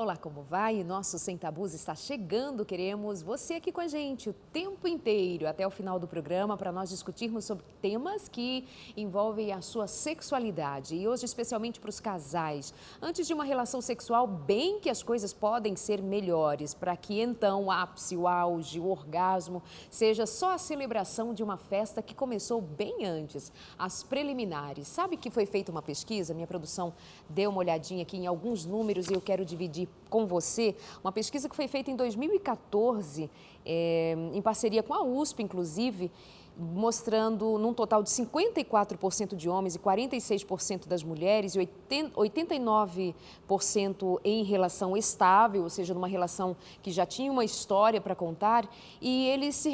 Olá, como vai? Nosso Sem Tabus está chegando. Queremos você aqui com a gente o tempo inteiro, até o final do programa, para nós discutirmos sobre temas que envolvem a sua sexualidade. E hoje, especialmente para os casais. Antes de uma relação sexual, bem que as coisas podem ser melhores, para que então o ápice, o auge, o orgasmo, seja só a celebração de uma festa que começou bem antes, as preliminares. Sabe que foi feita uma pesquisa? Minha produção deu uma olhadinha aqui em alguns números e eu quero dividir com você uma pesquisa que foi feita em 2014, em parceria com a USP, inclusive, mostrando num total de 54% de homens e 46% das mulheres e 89% em relação estável, ou seja, numa relação que já tinha uma história para contar, e eles se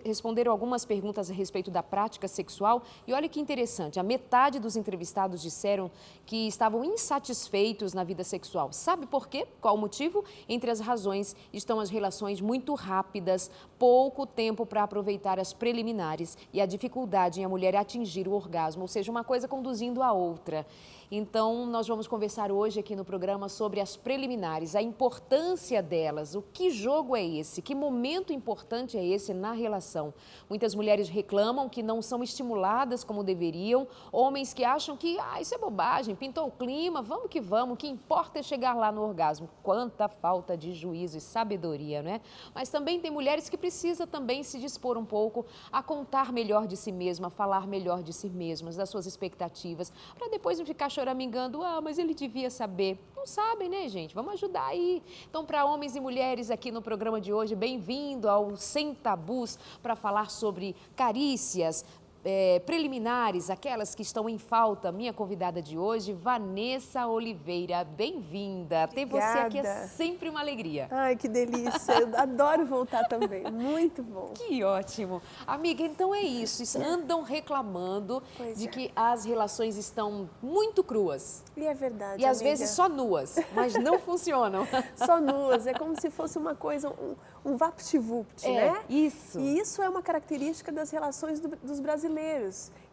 responderam algumas perguntas a respeito da prática sexual, e olha que interessante, a metade dos entrevistados disseram que estavam insatisfeitos na vida sexual. Sabe por quê? Qual o motivo? Entre as razões estão as relações muito rápidas, pouco tempo para aproveitar as preliminares e a dificuldade em a mulher atingir o orgasmo, ou seja, uma coisa conduzindo a outra. Então, nós vamos conversar hoje aqui no programa sobre as preliminares, a importância delas, o que jogo é esse, que momento importante é esse na relação. Muitas mulheres reclamam que não são estimuladas como deveriam, homens que acham que isso é bobagem, pintou o clima, vamos, o que importa é chegar lá no orgasmo. Quanta falta de juízo e sabedoria, não é? Mas também tem mulheres que precisam também se dispor um pouco a contar melhor de si mesma, a falar melhor de si mesmas, das suas expectativas, para depois não ficar choramingando, mas ele devia saber. Não sabem, né, gente? Vamos ajudar aí. Então, para homens e mulheres aqui no programa de hoje, bem-vindo ao Sem Tabus para falar sobre carícias, preliminares, aquelas que estão em falta. Minha convidada de hoje, Vanessa Oliveira, bem-vinda. Ter você aqui é sempre uma alegria. Ai, que delícia, eu adoro voltar também, muito bom. Que ótimo. Amiga, então é isso, andam reclamando de que as relações estão muito cruas. E é verdade, E às amiga. vezes só nuas, mas não funcionam. Só nuas, é como se fosse uma coisa, um vapt-vupt, né? Isso. E isso é uma característica das relações dos brasileiros.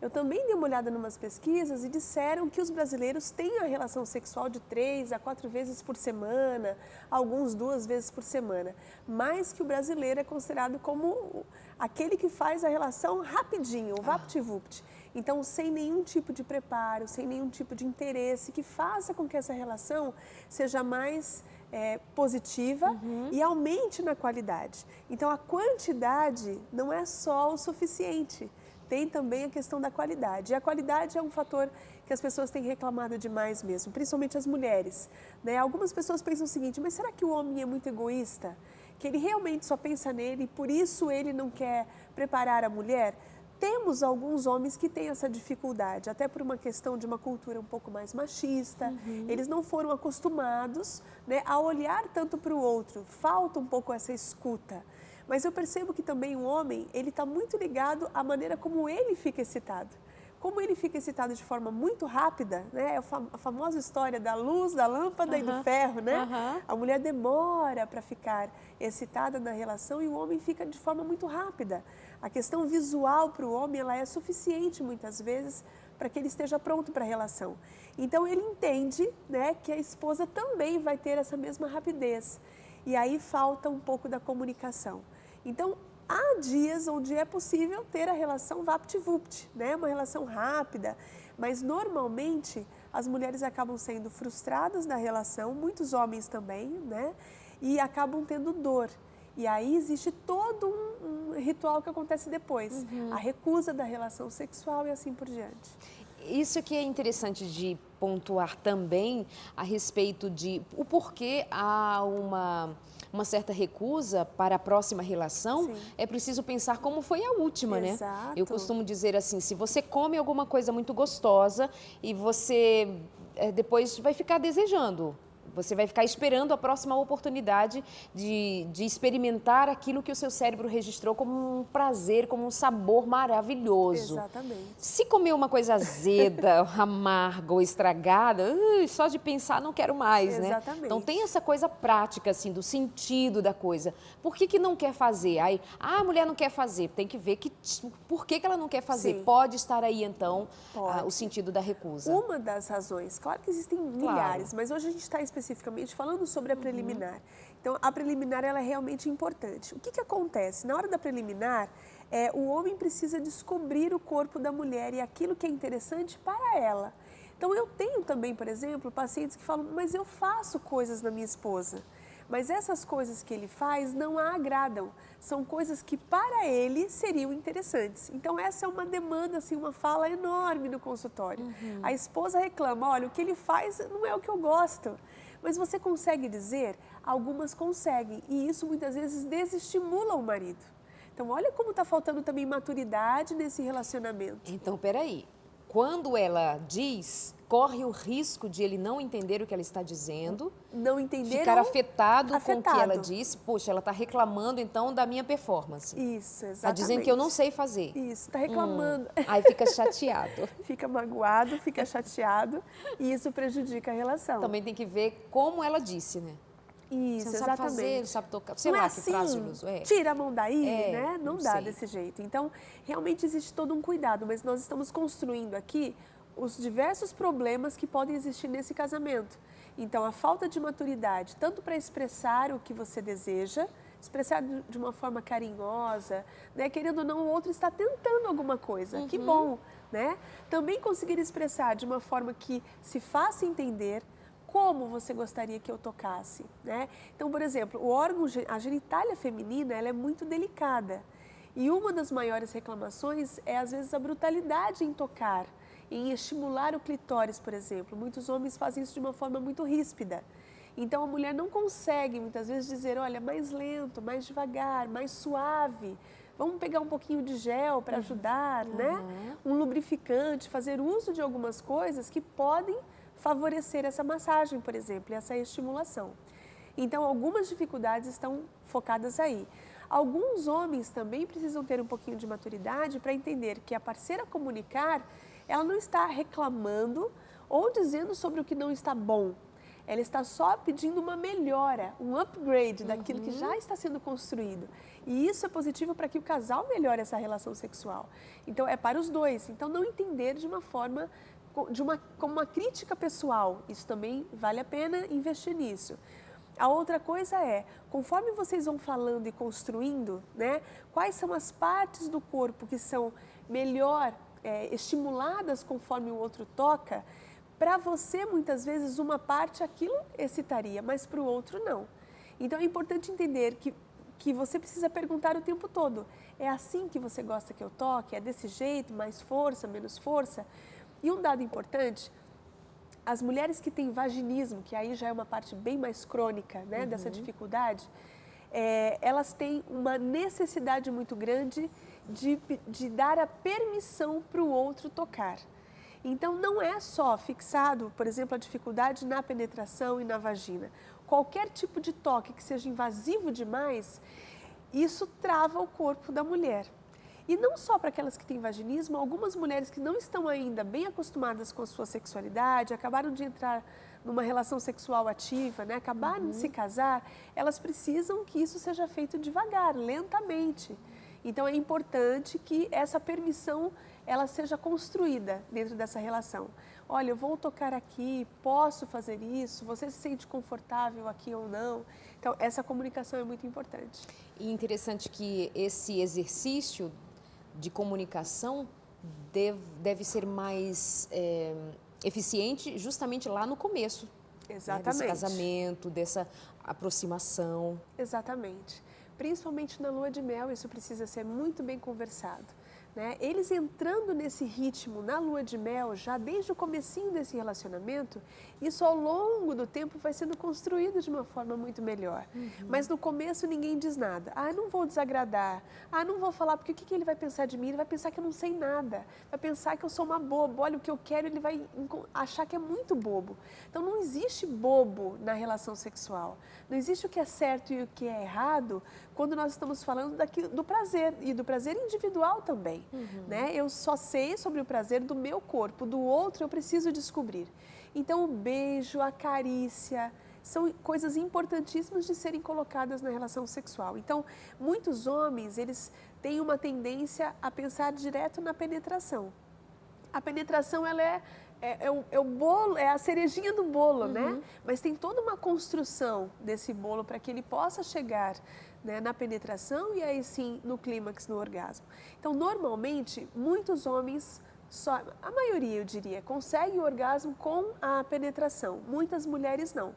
Eu também dei uma olhada em umas pesquisas e disseram que os brasileiros têm a relação sexual de 3 a 4 vezes por semana, alguns 2 vezes por semana, mas que o brasileiro é considerado como aquele que faz a relação rapidinho, o vapt-vupt. Então, sem nenhum tipo de preparo, sem nenhum tipo de interesse, que faça com que essa relação seja mais positiva e aumente na qualidade. Então, a quantidade não é só o suficiente. Tem também a questão da qualidade. E a qualidade é um fator que as pessoas têm reclamado demais mesmo, principalmente as mulheres, né? Algumas pessoas pensam o seguinte, mas será que o homem é muito egoísta? Que ele realmente só pensa nele e por isso ele não quer preparar a mulher? Temos alguns homens que têm essa dificuldade, até por uma questão de uma cultura um pouco mais machista. Eles não foram acostumados, né, a olhar tanto para o outro, falta um pouco essa escuta. Mas eu percebo que também o homem, ele está muito ligado à maneira como ele fica excitado. Como ele fica excitado de forma muito rápida, né? A famosa história da luz, da lâmpada e do ferro, né? A mulher demora para ficar excitada na relação e o homem fica de forma muito rápida. A questão visual para o homem, ela é suficiente muitas vezes para que ele esteja pronto para a relação. Então ele entende, né, que a esposa também vai ter essa mesma rapidez. E aí falta um pouco da comunicação. Então, há dias onde é possível ter a relação vapt-vupt, né? Uma relação rápida, mas normalmente as mulheres acabam sendo frustradas na relação, muitos homens também, né? E acabam tendo dor. E aí existe todo um ritual que acontece depois, a recusa da relação sexual e assim por diante. Isso que é interessante de pontuar também a respeito de o porquê há uma certa recusa para a próxima relação. Sim. É preciso pensar como foi a última, Exato. Né? Eu costumo dizer assim, se você come alguma coisa muito gostosa e você depois vai ficar desejando. Você vai ficar esperando a próxima oportunidade de experimentar aquilo que o seu cérebro registrou como um prazer, como um sabor maravilhoso. Exatamente. Se comer uma coisa azeda, amarga ou estragada, só de pensar não quero mais, né? Exatamente. Então tem essa coisa prática, assim, do sentido da coisa. Por que não quer fazer? Aí, a mulher não quer fazer, tem que ver por que ela não quer fazer. Sim. Pode estar aí, então, o sentido da recusa. Uma das razões, claro que existem milhares, mas hoje a gente está especificamente falando sobre a preliminar. Então, a preliminar ela é realmente importante. O que que acontece? Na hora da preliminar, o homem precisa descobrir o corpo da mulher e aquilo que é interessante para ela. Então, eu tenho também, por exemplo, pacientes que falam, mas eu faço coisas na minha esposa. Mas essas coisas que ele faz não a agradam, são coisas que para ele seriam interessantes. Então essa é uma demanda, assim, uma fala enorme no consultório. A esposa reclama, olha, o que ele faz não é o que eu gosto. Mas você consegue dizer? Algumas conseguem e isso muitas vezes desestimula o marido. Então olha como está faltando também maturidade nesse relacionamento. Então, peraí. Quando ela diz, corre o risco de ele não entender o que ela está dizendo, não entender ficar afetado com o que ela afetado. disse. Poxa, ela está reclamando então da minha performance. Isso, exatamente. Está dizendo que eu não sei fazer. Isso, está reclamando. Aí fica chateado. Fica magoado, fica chateado e isso prejudica a relação. Também tem que ver como ela disse, né? Isso, Você não sabe exatamente. fazer, não sabe tocar. Sei não lá é que assim, frase ele usou. tira a mão daí, né? não dá sei. desse jeito. Então, realmente existe todo um cuidado, mas nós estamos construindo aqui os diversos problemas que podem existir nesse casamento. Então, a falta de maturidade, tanto para expressar o que você deseja, expressar de uma forma carinhosa, né? Querendo ou não, o outro está tentando alguma coisa, que bom, né? Também conseguir expressar de uma forma que se faça entender como você gostaria que eu tocasse, né? Então, por exemplo, o órgão, a genitália feminina, ela é muito delicada. E uma das maiores reclamações é, às vezes, a brutalidade em tocar, em estimular o clitóris, por exemplo. Muitos homens fazem isso de uma forma muito ríspida. Então, a mulher não consegue, muitas vezes, dizer, olha, mais lento, mais devagar, mais suave. Vamos pegar um pouquinho de gel para ajudar, né? Um lubrificante, fazer uso de algumas coisas que podem favorecer essa massagem, por exemplo, e essa estimulação. Então, algumas dificuldades estão focadas aí. Alguns homens também precisam ter um pouquinho de maturidade para entender que a parceira a comunicar, ela não está reclamando ou dizendo sobre o que não está bom. Ela está só pedindo uma melhora, um upgrade daquilo que já está sendo construído. E isso é positivo para que o casal melhore essa relação sexual. Então, é para os dois. Então, não entender de uma forma, como uma crítica pessoal. Isso também vale a pena investir nisso. A outra coisa é, conforme vocês vão falando e construindo, né, quais são as partes do corpo que são melhor estimuladas conforme o outro toca. Para você, muitas vezes, uma parte aquilo excitaria, mas para o outro não. Então, é importante entender que você precisa perguntar o tempo todo. É assim que você gosta que eu toque? É desse jeito? Mais força, menos força? E um dado importante, as mulheres que têm vaginismo, que aí já é uma parte bem mais crônica, né, dessa dificuldade, elas têm uma necessidade muito grande de dar a permissão para o outro tocar. Então, não é só fixado, por exemplo, a dificuldade na penetração e na vagina. Qualquer tipo de toque que seja invasivo demais, isso trava o corpo da mulher. E não só para aquelas que têm vaginismo, algumas mulheres que não estão ainda bem acostumadas com a sua sexualidade, acabaram de entrar numa relação sexual ativa, né? Acabaram de se casar, elas precisam que isso seja feito devagar, lentamente. Então, é importante que essa permissão ela seja construída dentro dessa relação. Olha, eu vou tocar aqui, posso fazer isso, você se sente confortável aqui ou não? Então, essa comunicação é muito importante. E interessante que esse exercício de comunicação deve ser mais eficiente justamente lá no começo. Exatamente. Né, desse casamento, dessa aproximação. Exatamente. Principalmente na lua de mel, isso precisa ser muito bem conversado. Né? Eles entrando nesse ritmo na lua de mel, já desde o comecinho desse relacionamento, isso ao longo do tempo vai sendo construído de uma forma muito melhor. Mas no começo ninguém diz nada. Ah, não vou desagradar. Ah, não vou falar, porque o que ele vai pensar de mim? Ele vai pensar que eu não sei nada. Vai pensar que eu sou uma boba. Olha, o que eu quero, ele vai achar que é muito bobo. Então não existe bobo na relação sexual. Não existe o que é certo e o que é errado quando nós estamos falando do prazer, e do prazer individual também. Né? Eu só sei sobre o prazer do meu corpo, do outro eu preciso descobrir. Então o beijo, a carícia, são coisas importantíssimas de serem colocadas na relação sexual. Então, muitos homens, eles têm uma tendência a pensar direto na penetração. A penetração, ela é o bolo, é a cerejinha do bolo, né? Mas tem toda uma construção desse bolo para que ele possa chegar, né, na penetração e aí sim no clímax, no orgasmo. Então, normalmente, muitos homens, a maioria eu diria, consegue o orgasmo com a penetração, muitas mulheres não.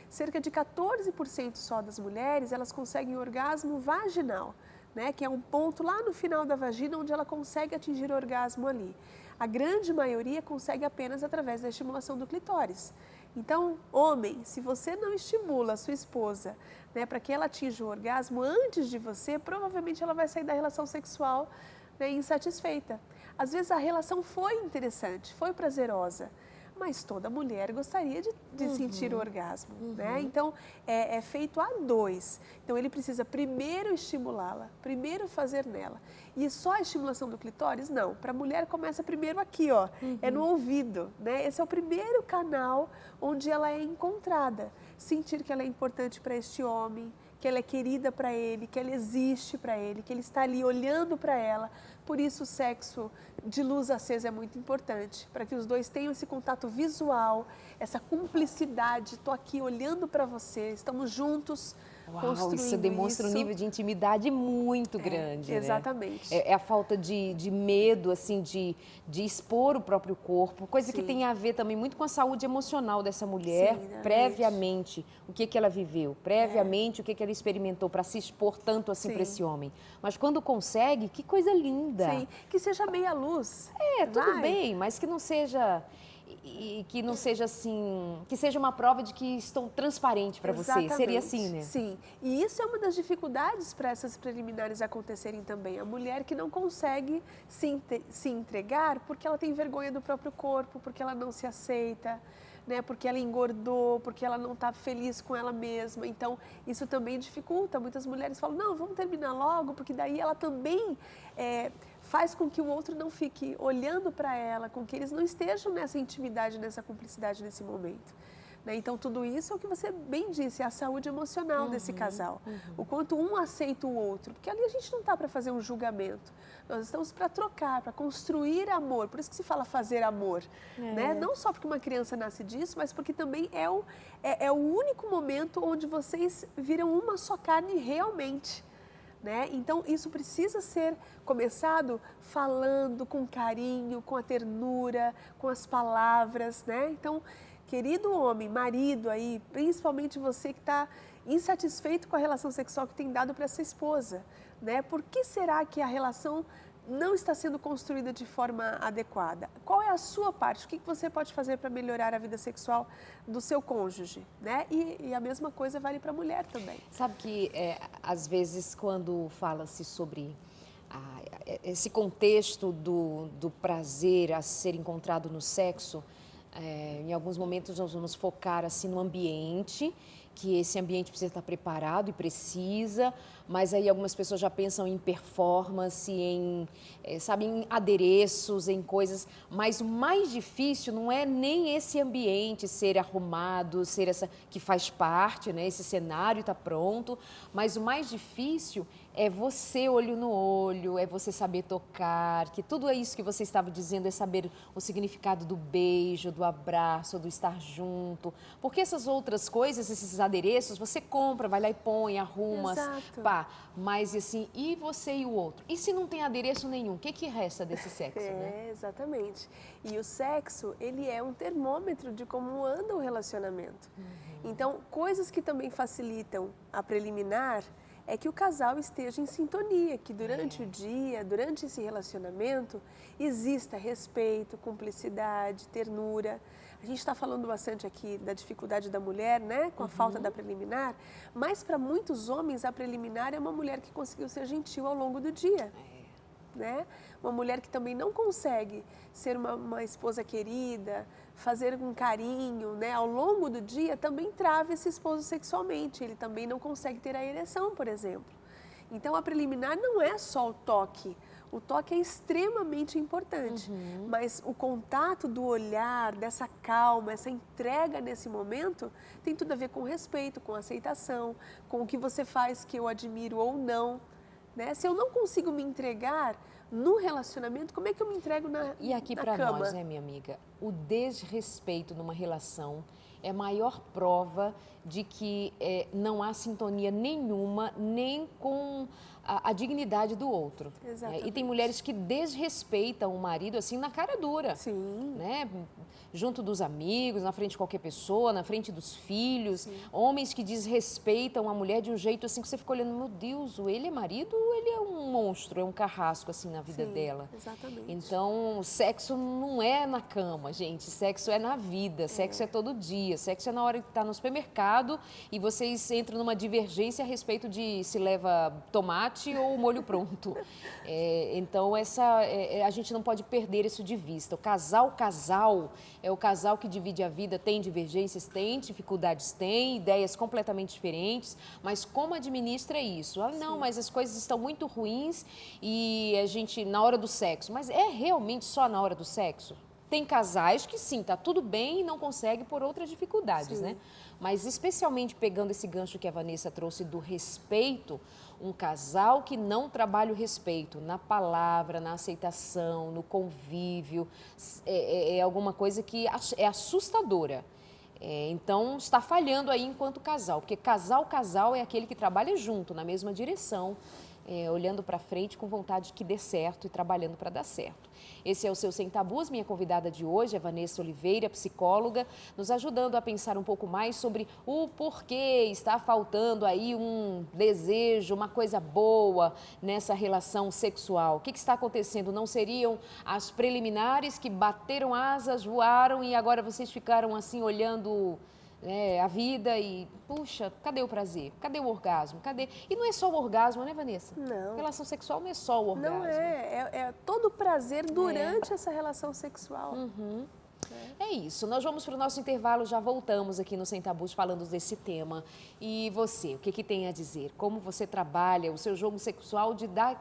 Cerca de 14% só das mulheres, elas conseguem orgasmo vaginal, né, que é um ponto lá no final da vagina onde ela consegue atingir o orgasmo ali. A grande maioria consegue apenas através da estimulação do clitóris. Então, homem, se você não estimula a sua esposa, né, para que ela atinja o orgasmo antes de você, provavelmente ela vai sair da relação sexual, né, insatisfeita. Às vezes a relação foi interessante, foi prazerosa, mas toda mulher gostaria de sentir o orgasmo, né? Então, é feito a dois. Então, ele precisa primeiro estimulá-la, primeiro fazer nela. E só a estimulação do clitóris? Não. Para a mulher começa primeiro aqui, ó, é no ouvido, né? Esse é o primeiro canal onde ela é encontrada. Sentir que ela é importante para este homem, que ela é querida para ele, que ela existe para ele, que ele está ali olhando para ela. Por isso o sexo de luz acesa é muito importante, para que os dois tenham esse contato visual, essa cumplicidade. Estou aqui olhando para você, estamos juntos. Uau, isso demonstra um nível de intimidade muito grande, exatamente. né? É a falta de medo, assim, de expor o próprio corpo, coisa que tem a ver também muito com a saúde emocional dessa mulher, previamente, o que ela viveu, previamente, o que ela experimentou para se expor tanto assim para esse homem. Mas quando consegue, que coisa linda. Sim, que seja meia luz. Tudo bem, mas que não seja... E que não seja assim, que seja uma prova de que estou transparente para você, seria assim, né? Sim, e isso é uma das dificuldades para essas preliminares acontecerem também. A mulher que não consegue se entregar porque ela tem vergonha do próprio corpo, porque ela não se aceita, né? Porque ela engordou, porque ela não está feliz com ela mesma. Então, isso também dificulta. Muitas mulheres falam, não, vamos terminar logo, porque daí ela também... faz com que o outro não fique olhando para ela, com que eles não estejam nessa intimidade, nessa cumplicidade nesse momento. Né? Então, tudo isso é o que você bem disse, é a saúde emocional desse casal. O quanto um aceita o outro, porque ali a gente não está para fazer um julgamento, nós estamos para trocar, para construir amor, por isso que se fala fazer amor. Né? Não só porque uma criança nasce disso, mas porque também é o único momento onde vocês viram uma só carne realmente. Né? Então, isso precisa ser começado falando com carinho, com a ternura, com as palavras, né? Então, querido homem, marido aí, principalmente você que está insatisfeito com a relação sexual que tem dado para essa esposa, né? Por que será que a relação não está sendo construída de forma adequada? Qual é a sua parte? O que você pode fazer para melhorar a vida sexual do seu cônjuge, né? E a mesma coisa vale para a mulher também. Sabe que, às vezes, quando fala-se sobre esse contexto do prazer a ser encontrado no sexo, em alguns momentos nós vamos focar assim no ambiente, que esse ambiente precisa estar preparado e precisa, mas aí algumas pessoas já pensam em performance, em adereços, em coisas, mas o mais difícil não é nem esse ambiente ser arrumado, ser essa que faz parte, né? Esse cenário está pronto, mas o mais difícil é você olho no olho, é você saber tocar, que tudo é isso que você estava dizendo, é saber o significado do beijo, do abraço, do estar junto, porque essas outras coisas, esses adereços, você compra, vai lá e põe, arruma, pá, mas assim, e você e o outro? E se não tem adereço nenhum, o que resta desse sexo, né? Exatamente. E o sexo, ele é um termômetro de como anda o relacionamento. Então, coisas que também facilitam a preliminar é que o casal esteja em sintonia, que durante o dia, durante esse relacionamento, exista respeito, cumplicidade, ternura. A gente está falando bastante aqui da dificuldade da mulher, né, com a falta da preliminar, mas para muitos homens a preliminar é uma mulher que conseguiu ser gentil ao longo do dia. Né? Uma mulher que também não consegue ser uma esposa querida, fazer um carinho, né? Ao longo do dia, também trava esse esposo sexualmente, ele também não consegue ter a ereção, por exemplo. Então, a preliminar não é só o toque é extremamente importante, mas o contato do olhar, dessa calma, essa entrega nesse momento, tem tudo a ver com respeito, com aceitação, com o que você faz que eu admiro ou não. Né? Se eu não consigo me entregar, no relacionamento, como é que eu me entrego E aqui na para cama? nós, né, minha amiga, o desrespeito numa relação é a maior prova de que não há sintonia nenhuma, nem com a dignidade do outro. Né? Exatamente. E tem mulheres que desrespeitam o marido assim na cara dura. Sim. Né? Junto dos amigos, na frente de qualquer pessoa, na frente dos filhos. Sim. Homens que desrespeitam a mulher de um jeito assim que você fica olhando, meu Deus, ele é marido ou ele é um monstro, é um carrasco assim na vida Sim, dela? exatamente. Então, sexo não é na cama, gente. Sexo é na vida, sexo é todo dia. Sexo é na hora que está no supermercado e vocês entram numa divergência a respeito de se leva tomate ou molho pronto. Então, a gente não pode perder isso de vista. O casal é o casal que divide a vida, tem divergências, tem dificuldades, tem ideias completamente diferentes, mas como administra isso? Ah, não, mas as coisas estão muito ruins e a gente, na hora do sexo, mas é realmente só na hora do sexo? Tem casais que sim, tá tudo bem e não consegue por outras dificuldades, Sim. né? Mas especialmente pegando esse gancho que a Vanessa trouxe do respeito, um casal que não trabalha o respeito na palavra, na aceitação, no convívio, é alguma coisa que é assustadora. Então, está falhando aí enquanto casal, porque casal é aquele que trabalha junto, na mesma direção, olhando para frente com vontade que dê certo e trabalhando para dar certo. Esse é o Seu Sem Tabus. Minha convidada de hoje é Vanessa Oliveira, psicóloga, nos ajudando a pensar um pouco mais sobre o porquê está faltando aí um desejo, uma coisa boa nessa relação sexual. O que está acontecendo? Não seriam as preliminares que bateram asas, voaram e agora vocês ficaram assim olhando a vida e, puxa, cadê o prazer? Cadê o orgasmo? Cadê? E não é só o orgasmo, né, Vanessa? Não. Relação sexual não é só o orgasmo. Não é todo o prazer durante essa relação sexual. É isso, nós vamos para o nosso intervalo, já voltamos aqui no Sem Tabus falando desse tema. E você, o que tem a dizer? Como você trabalha o seu jogo sexual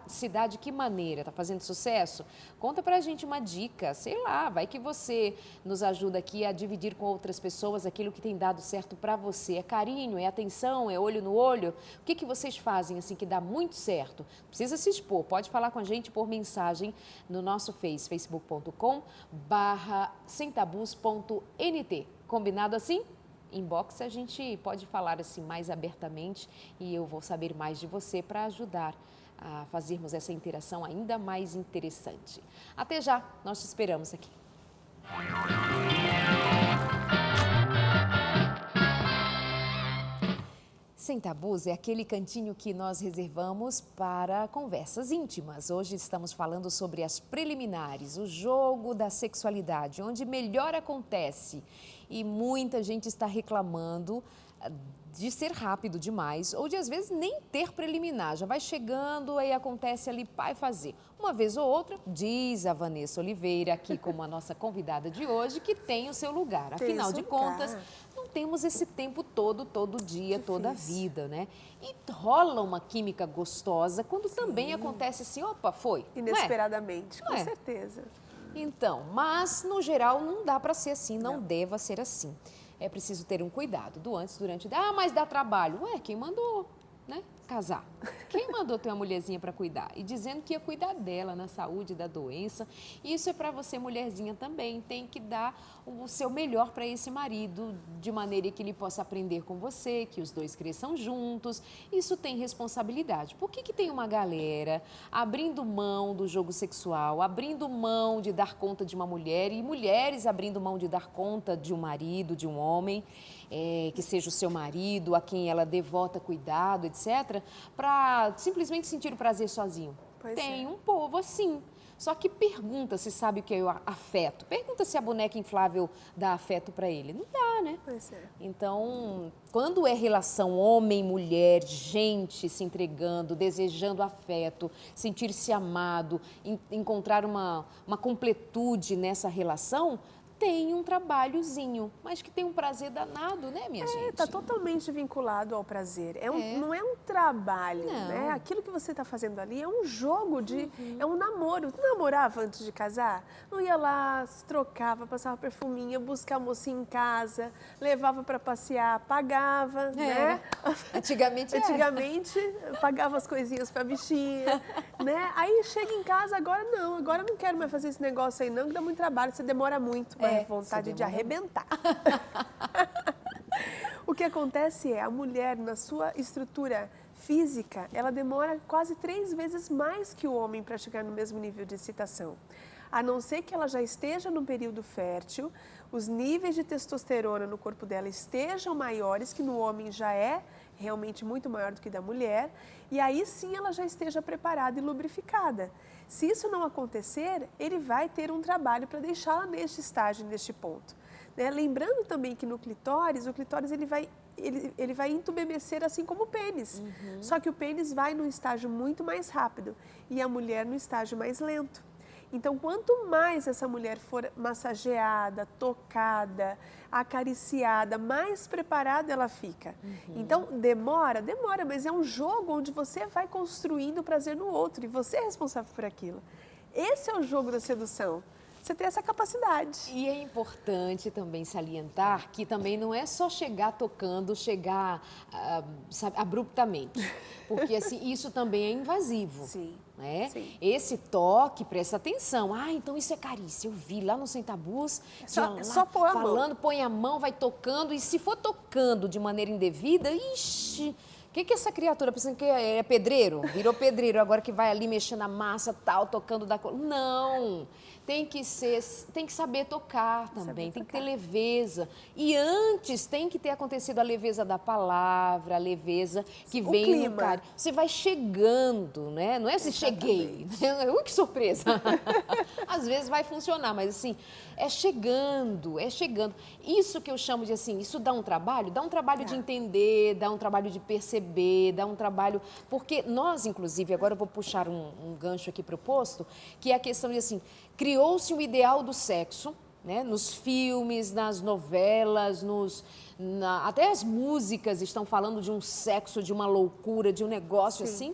se dá de que maneira? Tá fazendo sucesso? Conta pra gente uma dica, sei lá, vai que você nos ajuda aqui a dividir com outras pessoas aquilo que tem dado certo para você. É carinho, é atenção, é olho no olho? O que vocês fazem assim que dá muito certo? Não precisa se expor, pode falar com a gente por mensagem no nosso facebook.com/semtabus.nt. Combinado assim? Inbox a gente pode falar assim mais abertamente e eu vou saber mais de você para ajudar a fazermos essa interação ainda mais interessante. Até já, nós te esperamos aqui. Sem Tabus é aquele cantinho que nós reservamos para conversas íntimas. Hoje estamos falando sobre as preliminares, o jogo da sexualidade, onde melhor acontece. E muita gente está reclamando de ser rápido demais ou de às vezes nem ter preliminar. Já vai chegando, aí acontece ali, pai fazer. Uma vez ou outra, diz a Vanessa Oliveira, aqui como a nossa convidada de hoje, que tem o seu lugar. Afinal de contas, não temos esse tempo todo dia, difícil. Toda a vida, né? E rola uma química gostosa quando também acontece assim, opa, foi. Inesperadamente, não é? Com certeza. Então, mas no geral não dá para ser assim, não deva ser assim. É preciso ter um cuidado do antes, durante e depois. Ah, mas dá trabalho. Ué, quem mandou, né? Casar. Quem mandou ter uma mulherzinha para cuidar? E dizendo que ia cuidar dela na saúde da doença. Isso é para você, mulherzinha, também. Tem que dar o seu melhor para esse marido, de maneira que ele possa aprender com você, que os dois cresçam juntos. Isso tem responsabilidade. Por que tem uma galera abrindo mão do jogo sexual, abrindo mão de dar conta de uma mulher e mulheres abrindo mão de dar conta de um marido, de um homem, que seja o seu marido, a quem ela devota cuidado, etc., para simplesmente sentir o prazer sozinho? Tem um povo assim. Só que pergunta se sabe o que é o afeto. Pergunta se a boneca inflável dá afeto para ele. Não dá, né? Pois é. Então, quando é relação homem-mulher, gente se entregando, desejando afeto, sentir-se amado, encontrar uma completude nessa relação, tem um trabalhozinho, mas que tem um prazer danado, né, minha gente? Está totalmente vinculado ao prazer. Não é um trabalho, né? Aquilo que você está fazendo ali é um jogo, é um namoro. Tu namorava antes de casar? Não ia lá, se trocava, passava perfuminho, buscar a mocinha em casa, levava para passear, pagava, né? Antigamente pagava as coisinhas para a bichinha, né? Aí chega em casa, agora não quero mais fazer esse negócio aí não, que dá muito trabalho, você demora muito. Vontade de arrebentar. O que acontece é, a mulher, na sua estrutura física, ela demora quase 3 vezes mais que o homem para chegar no mesmo nível de excitação. A não ser que ela já esteja no período fértil, os níveis de testosterona no corpo dela estejam maiores, que no homem já é realmente muito maior do que da mulher, e aí sim ela já esteja preparada e lubrificada. Se isso não acontecer, ele vai ter um trabalho para deixá-la neste estágio, neste ponto. Né? Lembrando também que no clitóris, o clitóris ele vai entumescer assim como o pênis. Só que o pênis vai num estágio muito mais rápido e a mulher no estágio mais lento. Então, quanto mais essa mulher for massageada, tocada, acariciada, mais preparada ela fica. Então, demora, mas é um jogo onde você vai construindo prazer no outro e você é responsável por aquilo. Esse é o jogo da sedução. Você tem essa capacidade. E é importante também salientar que também não é só chegar tocando, sabe, abruptamente. Porque assim, isso também é invasivo. Sim. Né? Sim. Esse toque, presta atenção. Então isso é carícia. Eu vi lá no Sem Tabus, só pôr a falando, mão. põe a mão, vai tocando. E se for tocando de maneira indevida, ixi... O que essa criatura, pensando que é pedreiro? Virou pedreiro, agora que vai ali mexendo na massa, tal, tocando da cor. Não! Tem que saber tocar também, tem que ter leveza. E antes tem que ter acontecido a leveza da palavra, a leveza que vem clima. no cara. Você vai chegando, né? Não é assim, cheguei. Ui, que surpresa! Às vezes vai funcionar, mas assim, é chegando. Isso que eu chamo de assim, isso dá um trabalho de entender, dá um trabalho de perceber, dá um trabalho... Porque nós, inclusive, agora eu vou puxar um gancho aqui para o posto, que é a questão de assim, criou-se um ideal do sexo, né? Nos filmes, nas novelas, até as músicas estão falando de um sexo, de uma loucura, de um negócio assim.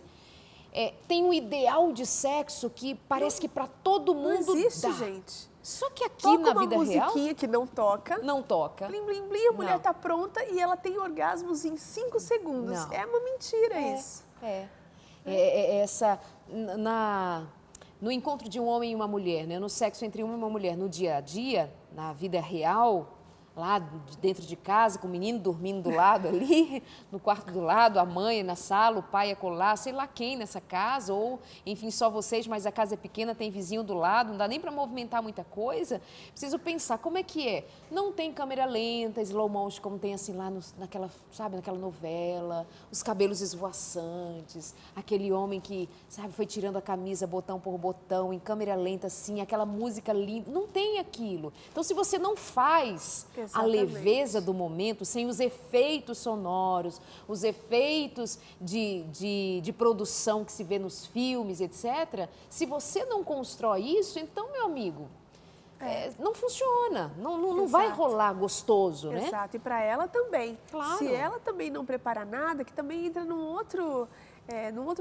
Tem um ideal de sexo que parece que para todo mundo não existe, dá. gente. Só que aqui Toca na vida real... uma musiquinha que não toca. Não toca. Blim, blim, blim, a mulher está pronta e ela tem orgasmos em 5 segundos. Não. É uma mentira isso. No encontro de um homem e uma mulher, né? No sexo entre um e uma mulher, no dia a dia, na vida real, lá dentro de casa, com o menino dormindo do lado ali, no quarto do lado, a mãe na sala, o pai acolá, sei lá quem nessa casa, ou enfim, só vocês, mas a casa é pequena, tem vizinho do lado, não dá nem para movimentar muita coisa. Preciso pensar, como é que é? Não tem câmera lenta, slow motion, como tem assim lá naquela novela, os cabelos esvoaçantes, aquele homem que, sabe, foi tirando a camisa botão por botão, em câmera lenta assim, aquela música linda, não tem aquilo. Então, se você não faz... a leveza do momento, sem os efeitos sonoros, os efeitos de produção que se vê nos filmes, etc. Se você não constrói isso, então, meu amigo, não funciona, não vai rolar gostoso, né? Exato, e para ela também. Claro. Se ela também não prepara nada, que também entra num outro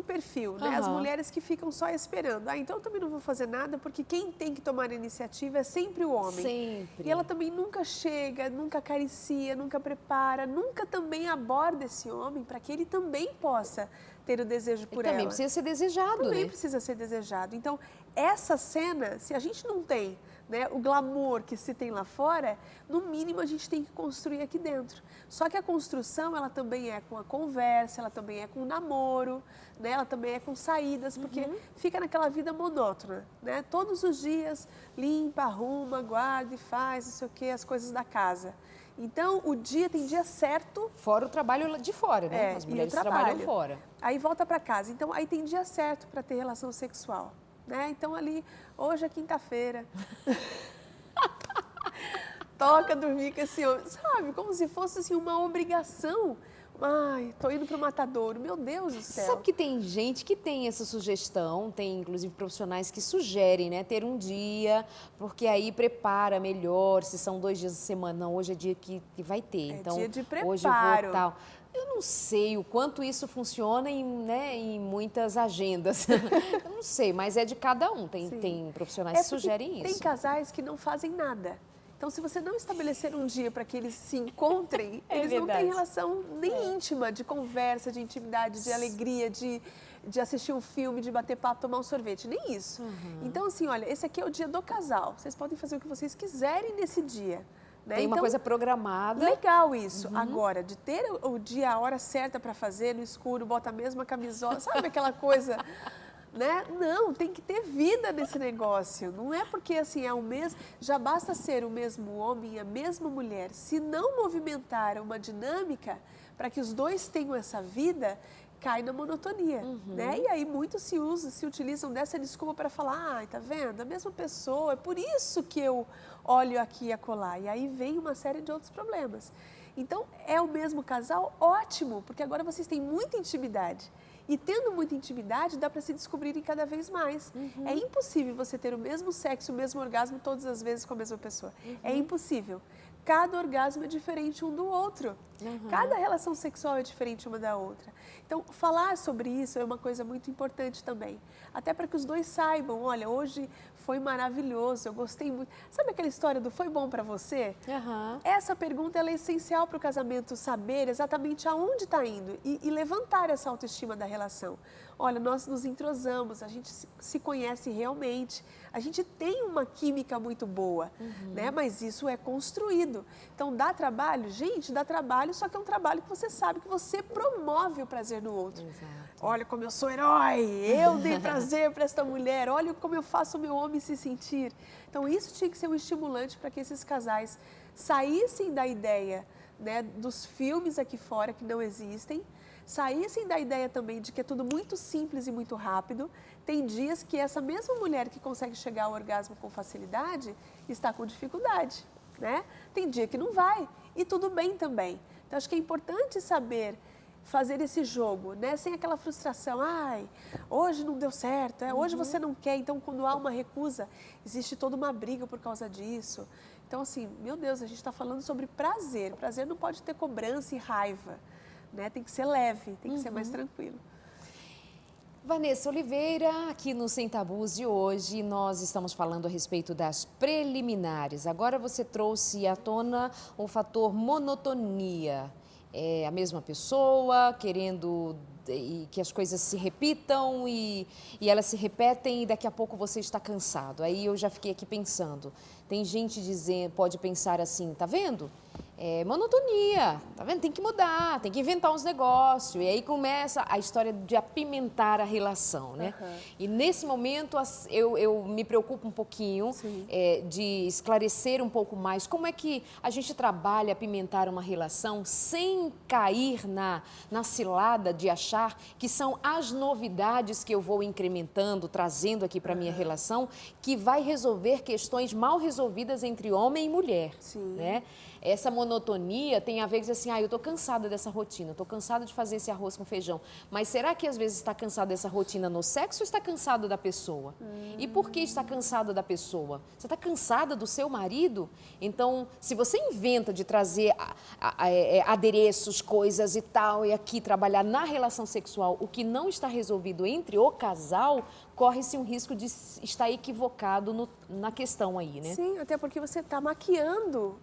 perfil, né? As mulheres que ficam só esperando. Então eu também não vou fazer nada, porque quem tem que tomar a iniciativa é sempre o homem. Sempre. E ela também nunca chega, nunca acaricia, nunca prepara, nunca também aborda esse homem para que ele também possa ter o desejo por ela. Também precisa ser desejado, Também né? precisa ser desejado. Então, essa cena, se a gente não tem, né, o glamour que se tem lá fora, no mínimo a gente tem que construir aqui dentro. Só que a construção, ela também é com a conversa, ela também é com o namoro, né, ela também é com saídas, porque fica naquela vida monótona, né? Todos os dias limpa, arruma, guarda e faz, não sei o quê, as coisas da casa. Então, tem dia certo. Fora o trabalho de fora, né? As mulheres trabalham fora. Aí volta para casa. Então, aí tem dia certo para ter relação sexual. Né? Então, ali, hoje é quinta-feira. Toca dormir com esse homem. Sabe, como se fosse assim, uma obrigação. Ai, tô indo pro matadouro, meu Deus do céu. Sabe que tem gente que tem essa sugestão, tem inclusive profissionais que sugerem, né, ter um dia, porque aí prepara melhor, se são 2 dias da semana, não, hoje é dia que vai ter, então dia de hoje eu vou preparo. tal. Eu não sei o quanto isso funciona em muitas agendas, eu não sei, mas é de cada um, tem profissionais que sugerem isso. Tem casais que não fazem nada. Então, se você não estabelecer um dia para que eles se encontrem, eles não têm relação nem íntima, de conversa, de intimidade, de alegria, de assistir um filme, de bater papo, tomar um sorvete, nem isso. Então, assim, olha, esse aqui é o dia do casal. Vocês podem fazer o que vocês quiserem nesse dia. Né? Tem uma coisa programada. Legal isso. Agora, de ter o dia, a hora certa para fazer, no escuro, bota a mesma camisola, sabe aquela coisa... Né? Não, tem que ter vida nesse negócio. Não é porque assim é o mesmo, já basta ser o mesmo homem e a mesma mulher. Se não movimentar uma dinâmica para que os dois tenham essa vida, cai na monotonia, né? E aí muitos se utilizam dessa desculpa para falar, tá vendo? A mesma pessoa, é por isso que eu olho aqui e acolá. E aí vem uma série de outros problemas. Então, é o mesmo casal? Ótimo, porque agora vocês têm muita intimidade. E tendo muita intimidade, dá para se descobrirem cada vez mais. É impossível você ter o mesmo sexo, o mesmo orgasmo todas as vezes com a mesma pessoa. É impossível. Cada orgasmo é diferente um do outro. Cada relação sexual é diferente uma da outra. Então, falar sobre isso é uma coisa muito importante também. Até para que os dois saibam, olha, hoje foi maravilhoso, eu gostei muito. Sabe aquela história do foi bom para você? Essa pergunta ela é essencial para o casamento saber exatamente aonde está indo e levantar essa autoestima da relação. Olha, nós nos entrosamos, a gente se conhece realmente, a gente tem uma química muito boa, né? Mas isso é construído. Então, dá trabalho? Gente, dá trabalho, só que é um trabalho que você sabe que você promove o prazer no outro. Exato. Olha como eu sou herói, eu dei prazer para esta mulher, olha como eu faço o meu homem se sentir. Então, isso tinha que ser um estimulante para que esses casais saíssem da ideia, né, dos filmes aqui fora que não existem, saíssem da ideia também de que é tudo muito simples e muito rápido. Tem dias que essa mesma mulher que consegue chegar ao orgasmo com facilidade está com dificuldade, né? Tem dia que não vai e tudo bem também. Então, acho que é importante saber fazer esse jogo, né? Sem aquela frustração, ai, hoje não deu certo, hoje você não quer. Então, quando há uma recusa, existe toda uma briga por causa disso. Então, assim, meu Deus, a gente está falando sobre prazer. Prazer não pode ter cobrança e raiva. Né? Tem que ser leve, tem que ser mais tranquilo. Vanessa Oliveira, aqui no Sem Tabus de hoje, nós estamos falando a respeito das preliminares. Agora você trouxe à tona o fator monotonia. É a mesma pessoa querendo que as coisas se repitam e elas se repetem e daqui a pouco você está cansado. Aí eu já fiquei aqui pensando, tem gente dizendo, pode pensar assim, tá vendo? É monotonia, tá vendo? Tem que mudar, tem que inventar uns negócios. E aí começa a história de apimentar a relação, né? E nesse momento eu me preocupo um pouquinho de esclarecer um pouco mais como é que a gente trabalha apimentar uma relação sem cair na cilada de achar que são as novidades que eu vou incrementando, trazendo aqui para a minha relação, que vai resolver questões mal resolvidas entre homem e mulher, né? Essa monotonia tem a ver com assim, eu estou cansada dessa rotina, estou cansada de fazer esse arroz com feijão. Mas será que às vezes está cansada dessa rotina no sexo ou está cansado da pessoa? E por que está cansada da pessoa? Você está cansada do seu marido? Então, se você inventa de trazer adereços, coisas e tal, e aqui trabalhar na relação sexual, o que não está resolvido entre o casal, corre-se um risco de estar equivocado na questão aí, né? Sim, até porque você está maquiando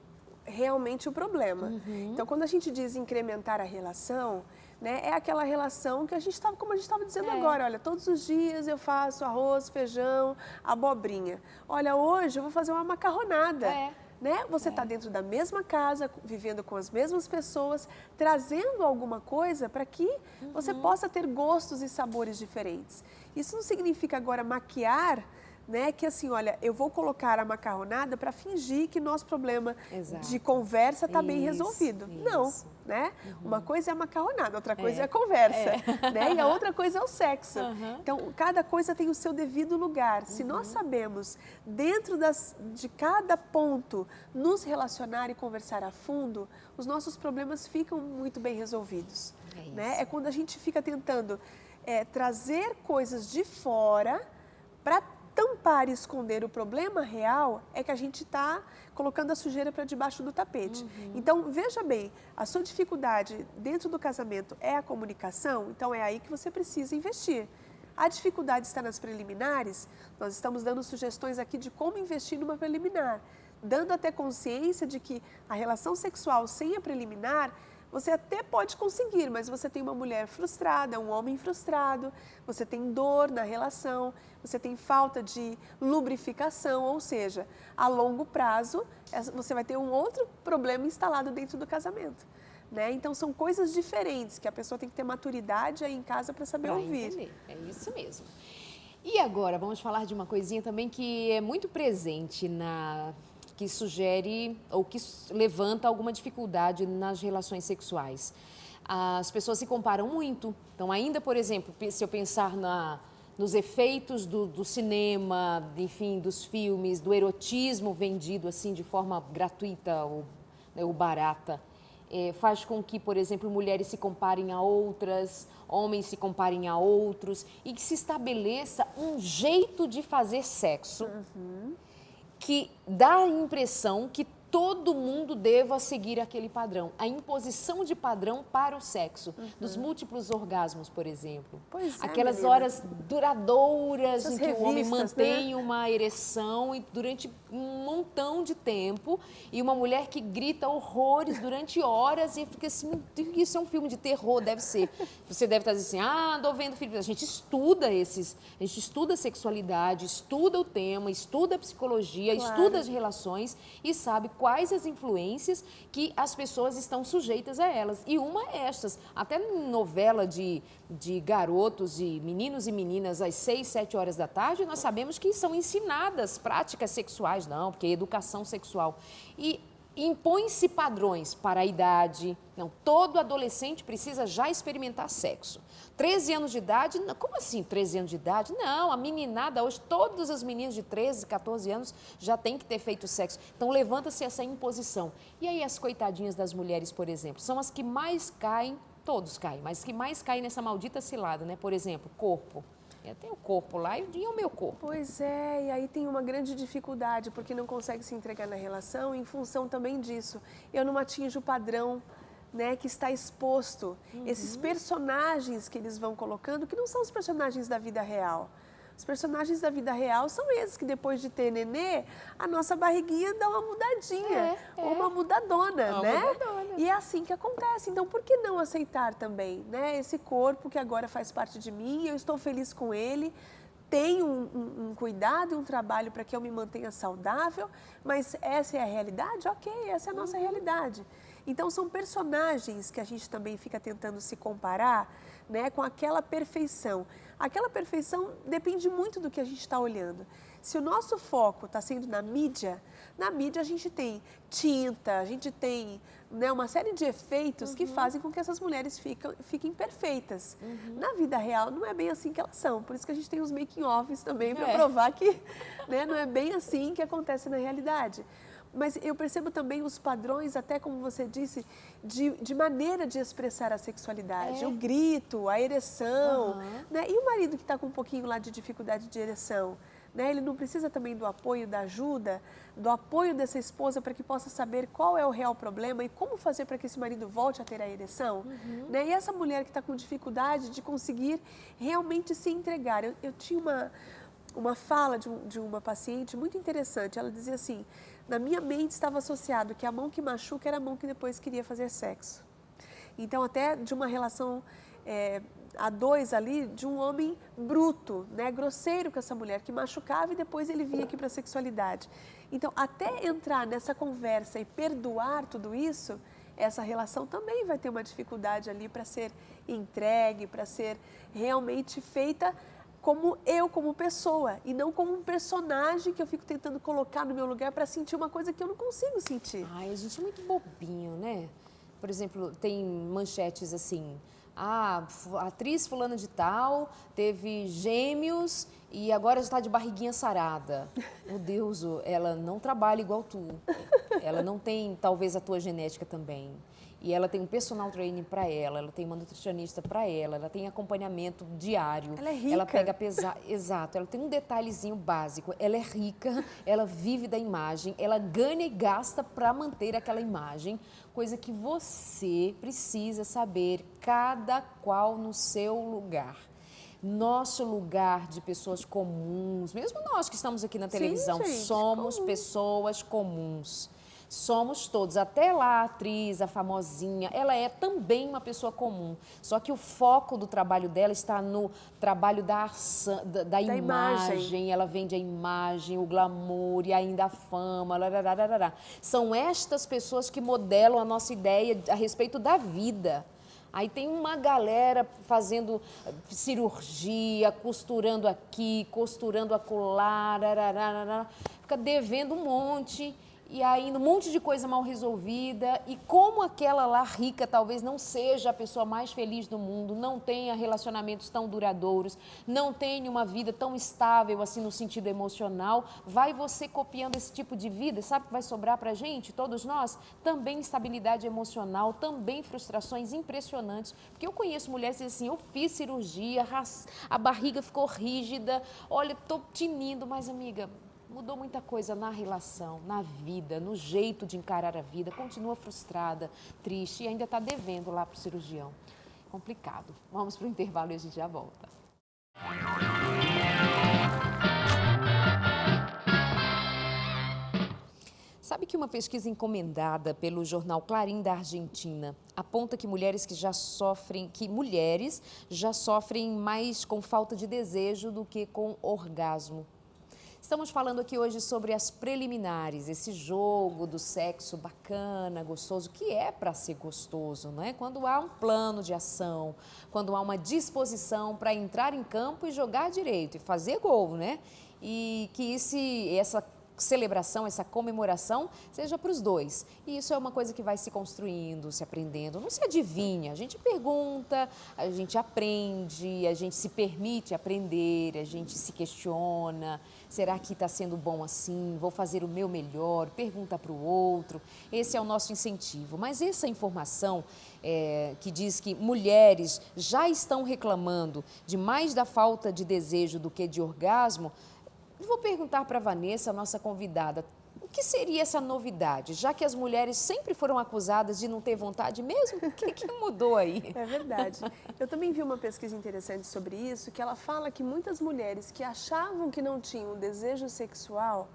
realmente o problema. Então, quando a gente diz incrementar a relação, né, é aquela relação que a gente estava, como a gente estava dizendo agora, olha, todos os dias eu faço arroz, feijão, abobrinha. Olha, hoje eu vou fazer uma macarronada. Né? Você está dentro da mesma casa, vivendo com as mesmas pessoas, trazendo alguma coisa para que você possa ter gostos e sabores diferentes. Isso não significa agora maquiar, né? Que assim, olha, eu vou colocar a macarronada para fingir que nosso problema Exato. de conversa está bem Isso, resolvido. isso. Não, né? Uma coisa é a macarronada, outra coisa é a É. conversa, né? E a outra coisa é o sexo. Uhum. Então, cada coisa tem o seu devido lugar. Se nós sabemos, dentro de cada ponto, nos relacionar e conversar a fundo, os nossos problemas ficam muito bem resolvidos. É Né? isso. É quando a gente fica tentando trazer coisas de fora para tampar e esconder o problema real, é que a gente está colocando a sujeira para debaixo do tapete. Então, veja bem, a sua dificuldade dentro do casamento é a comunicação, então é aí que você precisa investir. A dificuldade está nas preliminares, nós estamos dando sugestões aqui de como investir numa preliminar, dando até consciência de que a relação sexual sem a preliminar, você até pode conseguir, mas você tem uma mulher frustrada, um homem frustrado, você tem dor na relação, você tem falta de lubrificação, ou seja, a longo prazo você vai ter um outro problema instalado dentro do casamento. Né? Então são coisas diferentes que a pessoa tem que ter maturidade aí em casa para saber ouvir. Entender. É isso mesmo. E agora, vamos falar de uma coisinha também que é muito presente que sugere ou que levanta alguma dificuldade nas relações sexuais. As pessoas se comparam muito. Então, ainda, por exemplo, se eu pensar nos efeitos do cinema, enfim, dos filmes, do erotismo vendido assim de forma gratuita ou barata, faz com que, por exemplo, mulheres se comparem a outras, homens se comparem a outros e que se estabeleça um jeito de fazer sexo que dá a impressão que todo mundo deva seguir aquele padrão. A imposição de padrão para o sexo, dos múltiplos orgasmos, por exemplo. Pois é, aquelas menina. horas duradouras Essas em que o homem revistas, mantém uma ereção e durante um montão de tempo e uma mulher que grita horrores durante horas e fica assim, isso é um filme de terror, deve ser. Você deve estar dizendo assim, andou vendo filme. A gente estuda a sexualidade, estuda o tema, estuda a psicologia, Claro. estuda as relações e sabe quais as influências que as pessoas estão sujeitas a elas. E uma é estas, até em novela de garotos e meninos e meninas às 6, 7 horas da tarde, nós sabemos que são ensinadas práticas sexuais, não, porque é educação sexual. E impõe-se padrões para a idade. Não, todo adolescente precisa já experimentar sexo. 13 anos de idade, como assim 13 anos de idade? Não, a meninada hoje, todas as meninas de 13, 14 anos já têm que ter feito sexo. Então levanta-se essa imposição. E aí as coitadinhas das mulheres, por exemplo, são as que mais caem, todos caem, mas que mais caem nessa maldita cilada, né? Por exemplo, corpo. Eu tenho o corpo lá e o meu corpo. Pois é, e aí tem uma grande dificuldade, porque não consegue se entregar na relação em função também disso. Eu não atinjo o padrão, né, que está exposto. Esses personagens que eles vão colocando, que não são os personagens da vida real. Os personagens da vida real são esses que depois de ter nenê, a nossa barriguinha dá uma mudadinha, ou uma mudadona, Uma né? mudadona. E é assim que acontece. Então, por que não aceitar também, né? Esse corpo que agora faz parte de mim, eu estou feliz com ele, tenho um cuidado e um trabalho para que eu me mantenha saudável, mas essa é a realidade? Ok, essa é a nossa realidade. Então, são personagens que a gente também fica tentando se comparar, né, com aquela perfeição. Aquela perfeição depende muito do que a gente está olhando. Se o nosso foco está sendo na mídia a gente tem tinta, a gente tem, né, uma série de efeitos que fazem com que essas mulheres fiquem perfeitas. Na vida real, não é bem assim que elas são. Por isso que a gente tem os making-offs também para provar que, né, não é bem assim que acontece na realidade. Mas eu percebo também os padrões, até como você disse, de maneira de expressar a sexualidade. O grito, a ereção, né? E o marido que está com um pouquinho lá de dificuldade de ereção, né? Ele não precisa também do apoio, da ajuda, do apoio dessa esposa para que possa saber qual é o real problema e como fazer para que esse marido volte a ter a ereção. Né? E essa mulher que está com dificuldade de conseguir realmente se entregar. Eu tinha uma fala de uma paciente muito interessante. Ela dizia assim, na minha mente estava associado que a mão que machuca era a mão que depois queria fazer sexo. Então, até de uma relação a dois ali, de um homem bruto, né, grosseiro com essa mulher, que machucava e depois ele vinha aqui para a sexualidade. Então, até entrar nessa conversa e perdoar tudo isso, essa relação também vai ter uma dificuldade ali para ser entregue, para ser realmente feita como eu, como pessoa, e não como um personagem que eu fico tentando colocar no meu lugar para sentir uma coisa que eu não consigo sentir. Ai, a gente é muito bobinho, né? Por exemplo, tem manchetes assim, a atriz fulana de tal teve gêmeos e agora está de barriguinha sarada. Meu Deus, ela não trabalha igual tu. Ela não tem, talvez, a tua genética também. E ela tem um personal training para ela tem uma nutricionista para ela tem acompanhamento diário. Ela é rica. Ela pega pesado, exato, ela tem um detalhezinho básico. Ela é rica, ela vive da imagem, ela ganha e gasta para manter aquela imagem, coisa que você precisa saber, cada qual no seu lugar. Nosso lugar de pessoas comuns, mesmo nós que estamos aqui na televisão, Sim, gente, somos comum. pessoas comuns. Somos todos, até lá a atriz, a famosinha, ela é também uma pessoa comum. Só que o foco do trabalho dela está no trabalho da imagem. Ela vende a imagem, o glamour e ainda a fama. Larararará. São estas pessoas que modelam a nossa ideia a respeito da vida. Aí tem uma galera fazendo cirurgia, costurando aqui, costurando acolá, fica devendo um monte. E aí, um monte de coisa mal resolvida. E como aquela lá rica talvez não seja a pessoa mais feliz do mundo, não tenha relacionamentos tão duradouros, não tenha uma vida tão estável assim no sentido emocional, vai você copiando esse tipo de vida, sabe o que vai sobrar pra gente, todos nós? Também instabilidade emocional, também frustrações impressionantes. Porque eu conheço mulheres que dizem assim, eu fiz cirurgia, a barriga ficou rígida, olha, tô tinindo, mas amiga... Mudou muita coisa na relação, na vida, no jeito de encarar a vida. Continua frustrada, triste e ainda está devendo lá para o cirurgião. Complicado. Vamos para o intervalo e a gente já volta. Sabe que uma pesquisa encomendada pelo jornal Clarim da Argentina aponta que mulheres já sofrem mais com falta de desejo do que com orgasmo. Estamos falando aqui hoje sobre as preliminares, esse jogo do sexo bacana, gostoso, que é para ser gostoso, não é? Quando há um plano de ação, quando há uma disposição para entrar em campo e jogar direito e fazer gol, né? E que essa celebração, essa comemoração seja para os dois. E isso é uma coisa que vai se construindo, se aprendendo. Não se adivinha, a gente pergunta, a gente aprende, a gente se permite aprender, a gente se questiona. Será que está sendo bom assim? Vou fazer o meu melhor, pergunta para o outro. Esse é o nosso incentivo. Mas essa informação que diz que mulheres já estão reclamando de mais da falta de desejo do que de orgasmo, eu vou perguntar para a Vanessa, nossa convidada, o que seria essa novidade? Já que as mulheres sempre foram acusadas de não ter vontade mesmo, o que mudou aí? É verdade. Eu também vi uma pesquisa interessante sobre isso, que ela fala que muitas mulheres que achavam que não tinham desejo sexual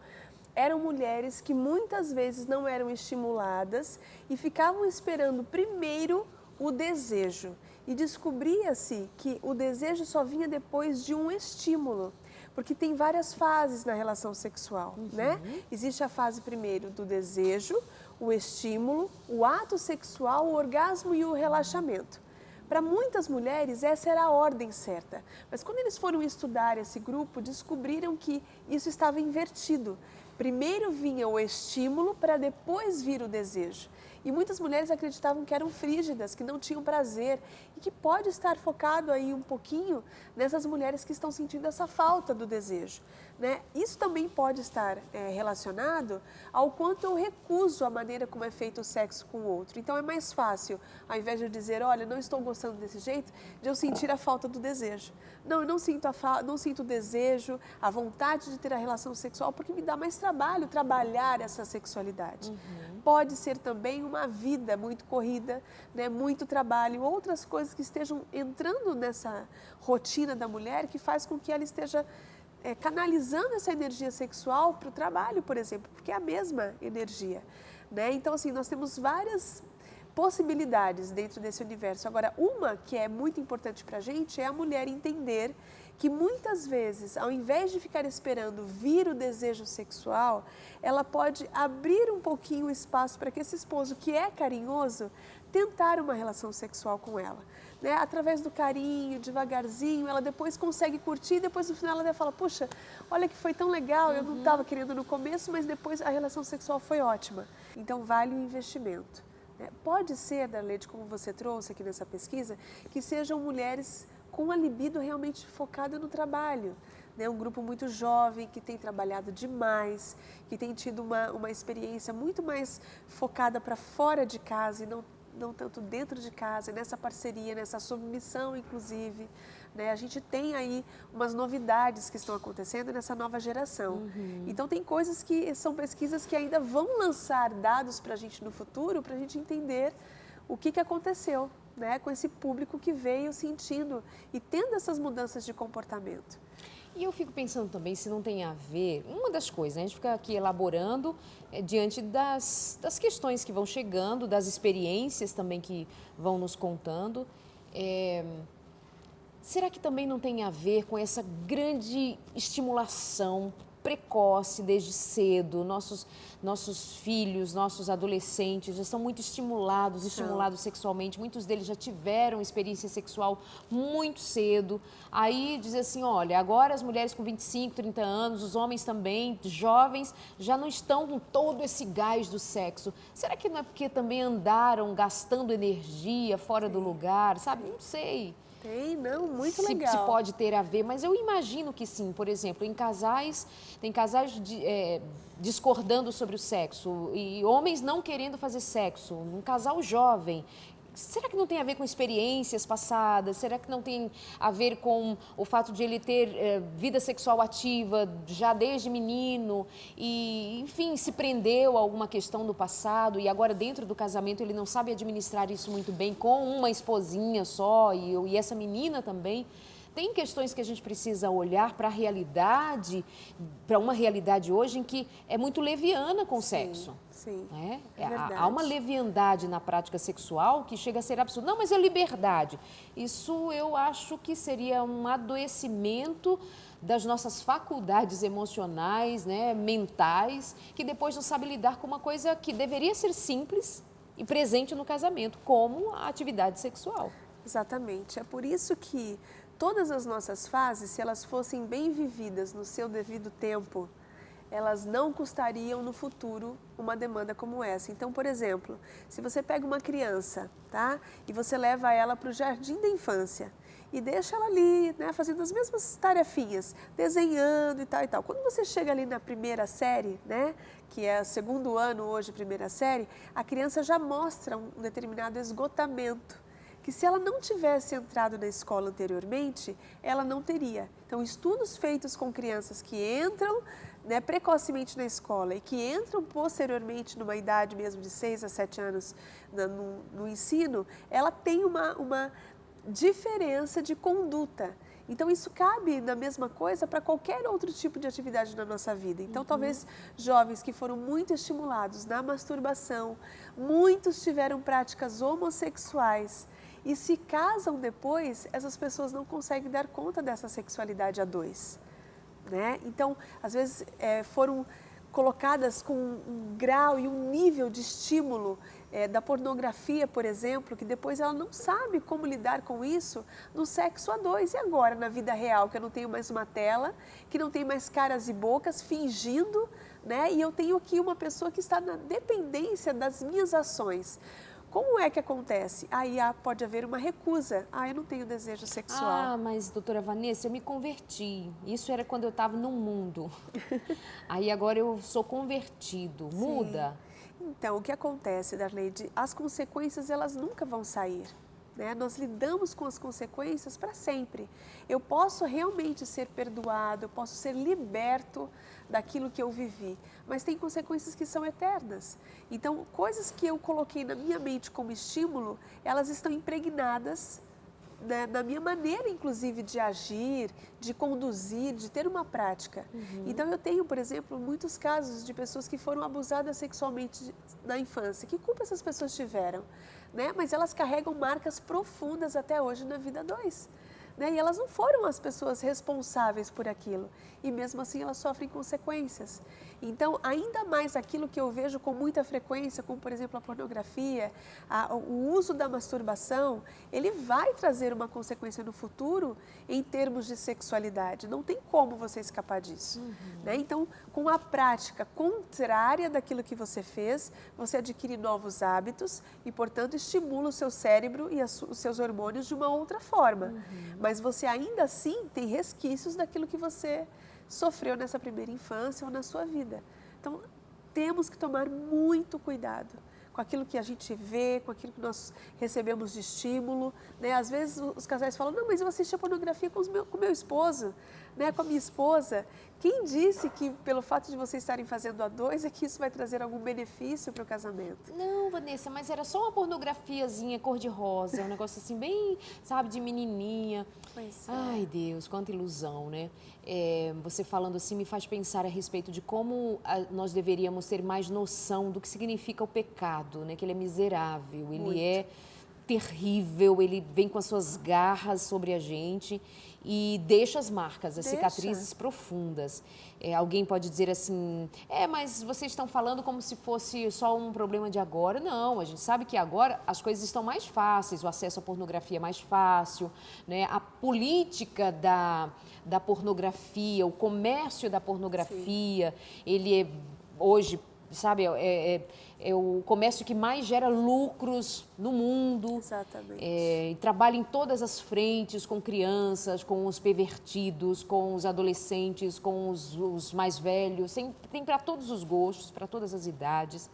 eram mulheres que muitas vezes não eram estimuladas e ficavam esperando primeiro o desejo. E descobria-se que o desejo só vinha depois de um estímulo. Porque tem várias fases na relação sexual, né? Existe a fase primeiro do desejo, o estímulo, o ato sexual, o orgasmo e o relaxamento. Para muitas mulheres, essa era a ordem certa. Mas quando eles foram estudar esse grupo, descobriram que isso estava invertido. Primeiro vinha o estímulo para depois vir o desejo. E muitas mulheres acreditavam que eram frígidas, que não tinham prazer e que pode estar focado aí um pouquinho nessas mulheres que estão sentindo essa falta do desejo, né? Isso também pode estar relacionado ao quanto eu recuso a maneira como é feito o sexo com o outro. Então é mais fácil, ao invés de eu dizer, olha, não estou gostando desse jeito, de eu sentir a falta do desejo. Não, eu não sinto o desejo, a vontade de ter a relação sexual, porque me dá mais trabalho trabalhar essa sexualidade. Pode ser também uma vida muito corrida, né, muito trabalho, outras coisas que estejam entrando nessa rotina da mulher que faz com que ela esteja canalizando essa energia sexual para o trabalho, por exemplo, porque é a mesma energia, né? Então, assim, nós temos várias possibilidades dentro desse universo. Agora, uma que é muito importante para a gente é a mulher entender que muitas vezes, ao invés de ficar esperando vir o desejo sexual, ela pode abrir um pouquinho o espaço para que esse esposo, que é carinhoso, tentar uma relação sexual com ela. Né? Através do carinho, devagarzinho, ela depois consegue curtir e depois no final ela até fala, puxa, olha que foi tão legal, eu não estava querendo no começo, mas depois a relação sexual foi ótima. Então vale o investimento. Né? Pode ser, Darlede, como você trouxe aqui nessa pesquisa, que sejam mulheres com a libido realmente focada no trabalho. Né? Um grupo muito jovem, que tem trabalhado demais, que tem tido uma experiência muito mais focada para fora de casa e não tanto dentro de casa, nessa parceria, nessa submissão, inclusive. Né? A gente tem aí umas novidades que estão acontecendo nessa nova geração. Então, tem coisas que são pesquisas que ainda vão lançar dados para a gente no futuro, para a gente entender o que aconteceu, né, com esse público que veio sentindo e tendo essas mudanças de comportamento. E eu fico pensando também se não tem a ver, uma das coisas, né, a gente fica aqui elaborando diante das questões que vão chegando, das experiências também que vão nos contando. Será que também não tem a ver com essa grande estimulação precoce desde cedo? Nossos filhos, nossos adolescentes já são muito estimulados sexualmente. Muitos deles já tiveram experiência sexual muito cedo. Aí diz assim, olha, agora as mulheres com 25, 30 anos, os homens também, jovens, já não estão com todo esse gás do sexo. Será que não é porque também andaram gastando energia fora do lugar, sabe? Não sei. Não, muito legal. Se pode ter a ver, mas eu imagino que sim. Por exemplo, tem casais discordando sobre o sexo e homens não querendo fazer sexo, um casal jovem. Será que não tem a ver com experiências passadas? Será que não tem a ver com o fato de ele ter vida sexual ativa já desde menino e, enfim, se prendeu a alguma questão do passado e agora dentro do casamento ele não sabe administrar isso muito bem com uma esposinha só e essa menina também? Tem questões que a gente precisa olhar para a realidade, para uma realidade hoje em que é muito leviana com o sexo. Sim, né? É verdade. Há uma leviandade na prática sexual que chega a ser absurda. Não, mas é liberdade. Isso eu acho que seria um adoecimento das nossas faculdades emocionais, né, mentais, que depois não sabe lidar com uma coisa que deveria ser simples e presente no casamento, como a atividade sexual. Exatamente. É por isso que todas as nossas fases, se elas fossem bem vividas no seu devido tempo, elas não custariam no futuro uma demanda como essa. Então, por exemplo, se você pega uma criança, tá? E você leva ela para o jardim da infância e deixa ela ali, né, fazendo as mesmas tarefinhas, desenhando e tal e tal. Quando você chega ali na primeira série, né, que é o segundo ano hoje, primeira série, a criança já mostra um determinado esgotamento, que se ela não tivesse entrado na escola anteriormente, ela não teria. Então, estudos feitos com crianças que entram, né, precocemente na escola e que entram posteriormente numa idade mesmo de 6 a 7 anos no ensino, ela tem uma diferença de conduta. Então, isso cabe na mesma coisa para qualquer outro tipo de atividade na nossa vida. Então, talvez jovens que foram muito estimulados na masturbação, muitos tiveram práticas homossexuais, e se casam depois, essas pessoas não conseguem dar conta dessa sexualidade a dois. Né? Então, às vezes, foram colocadas com um grau e um nível de estímulo da pornografia, por exemplo, que depois ela não sabe como lidar com isso no sexo a dois. E agora, na vida real, que eu não tenho mais uma tela, que não tem mais caras e bocas fingindo, né? E eu tenho aqui uma pessoa que está na dependência das minhas ações. Como é que acontece? Aí pode haver uma recusa. Eu não tenho desejo sexual. Mas, doutora Vanessa, eu me converti. Isso era quando eu estava no mundo. Aí agora eu sou convertido. Muda? Então, o que acontece, Darlede? As consequências, elas nunca vão sair. Né? Nós lidamos com as consequências para sempre. Eu posso realmente ser perdoado, eu posso ser liberto daquilo que eu vivi, mas tem consequências que são eternas. Então, coisas que eu coloquei na minha mente como estímulo, elas estão impregnadas, né, na minha maneira, inclusive, de agir, de conduzir, de ter uma prática. Então, eu tenho, por exemplo, muitos casos de pessoas que foram abusadas sexualmente na infância. Que culpa essas pessoas tiveram? Né? Mas elas carregam marcas profundas até hoje na vida a dois. né? E elas não foram as pessoas responsáveis por aquilo. E mesmo assim elas sofrem consequências. Então, ainda mais aquilo que eu vejo com muita frequência, como por exemplo a pornografia, o uso da masturbação, ele vai trazer uma consequência no futuro em termos de sexualidade. Não tem como você escapar disso. Né? Então, com a prática contrária daquilo que você fez, você adquire novos hábitos e, portanto, estimula o seu cérebro e os seus hormônios de uma outra forma. Mas você ainda assim tem resquícios daquilo que você sofreu nessa primeira infância ou na sua vida. Então, temos que tomar muito cuidado com aquilo que a gente vê, com aquilo que nós recebemos de estímulo. Né? Às vezes os casais falam, não, mas eu assisti a pornografia com o meu esposo, né? Com a minha esposa. Quem disse que pelo fato de vocês estarem fazendo a dois é que isso vai trazer algum benefício para o casamento? Não, Vanessa, mas era só uma pornografiazinha cor-de-rosa, um negócio assim bem, sabe, de menininha. Pois é. Ai, Deus, quanta ilusão, né? Você falando assim me faz pensar a respeito de como nós deveríamos ter mais noção do que significa o pecado, né? Que ele é miserável, ele é terrível, ele vem com as suas garras sobre a gente e deixa as marcas, as cicatrizes profundas. Alguém pode dizer assim, mas vocês estão falando como se fosse só um problema de agora. Não, a gente sabe que agora as coisas estão mais fáceis, o acesso à pornografia é mais fácil, né? A política da pornografia, o comércio da pornografia, ele é hoje, sabe, é o comércio que mais gera lucros no mundo. Exatamente. E trabalha em todas as frentes, com crianças, com os pervertidos, com os adolescentes, com os mais velhos. Tem para todos os gostos, para todas as idades.